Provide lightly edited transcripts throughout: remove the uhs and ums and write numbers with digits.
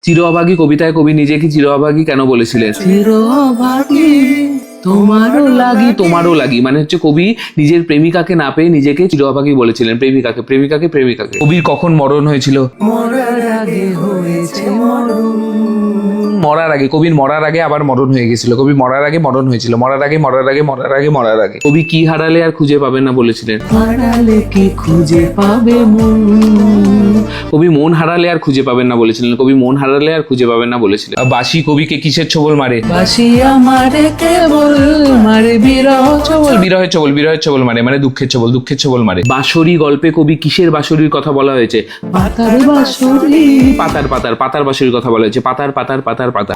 চির অভাগী কবিতায় কবি নিজেকে চির অভাগী কেন বলেছিলেন? চির অভাগী তোমারও লাগি মানে হচ্ছে কবি নিজের প্রেমিকাকে না পেয়ে নিজেকে চির অভাগী বলেছিলেন, প্রেমিকাকে। কবির কখন মরণ হয়েছিল? মরার আগে হয়েছে মরণ। মরার আগে, কবির মরার আগে আবার মরণ হয়ে গেছিল। কবির মরার আগে মরণ হয়েছিল, মরার আগে। কবি কি হারালে আর খুঁজে পাবেন না বলেছিলেন? হারালে কি খুঁজে পাবে মন। কবি মন হারালে আর খুঁজে পাবেন না বলেছিলেন। বাসি কবিকে কিসের ছোবল মারে? বাসি আমারে কেবল মারে বিরহের ছোবল মারে মানে দুঃখের ছোবল মারে। বাঁশরি গল্পে কবি কিসের বাঁশরির কথা বলা হয়েছে? পাতার বাঁশরি। পাতার বাঁশরির কথা বলা হয়েছে। পাতার।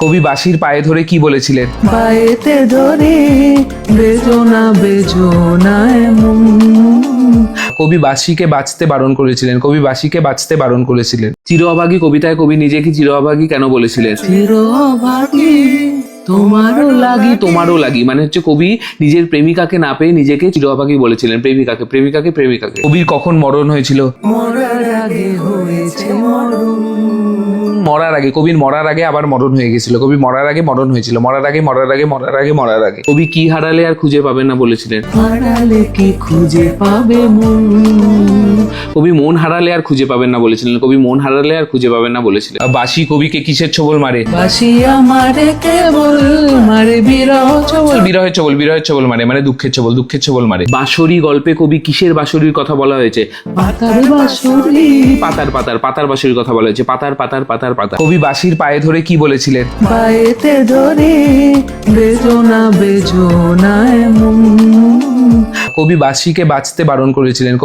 কবি বাঁশির পায়ে ধরে কি বলেছিলেন? পায়েতে ধরে বেজনা এমন। কবি বাঁশিকে বাঁচতে বারণ করেছিলেন। চির অভাগী কবিতায় কবি নিজেকে চির অভাগী কেন বলেছিলেন? চির অভাগী তোমারও লাগি মানে হচ্ছে কবি নিজের প্রেমিকাকে না পেয়ে নিজেকে চির অভাগী বলেছিলেন, প্রেমিকাকে। কবির কখন মরণ হয়েছিল? মরার আগে হয়েছে মরণ। মরার আগে, কবির মরার আগে আবার মরণ হয়ে গেছিল। কবির মরার আগে মরণ হয়েছিল, মরার আগে। কবি কি হারালে আর খুঁজে পাবেন না বলেছিলেন? হারালে কি খুঁজে পাবে মন। কবি মন হারালে আর খুঁজে পাবেন না বলেছিলেন। বাসি কবিকে কিসের ছোবল মারে? বাসি আমারে কেবল মারে বিরহের ছোবল মারে মানে দুঃখের ছোবল মারে। বাঁশরি গল্পে কবি কিসের বাঁশরির কথা বলা হয়েছে? পাতার বাঁশরি। পাতার বাঁশরির কথা বলা হয়েছে। পাতার। কবি বাঁশির পায়ে ধরে কি বলেছিলেন? পায়েতে ধরে বেজনা এমন। কবি বাঁশিকে বাঁচতে বারণ করেছিলেন।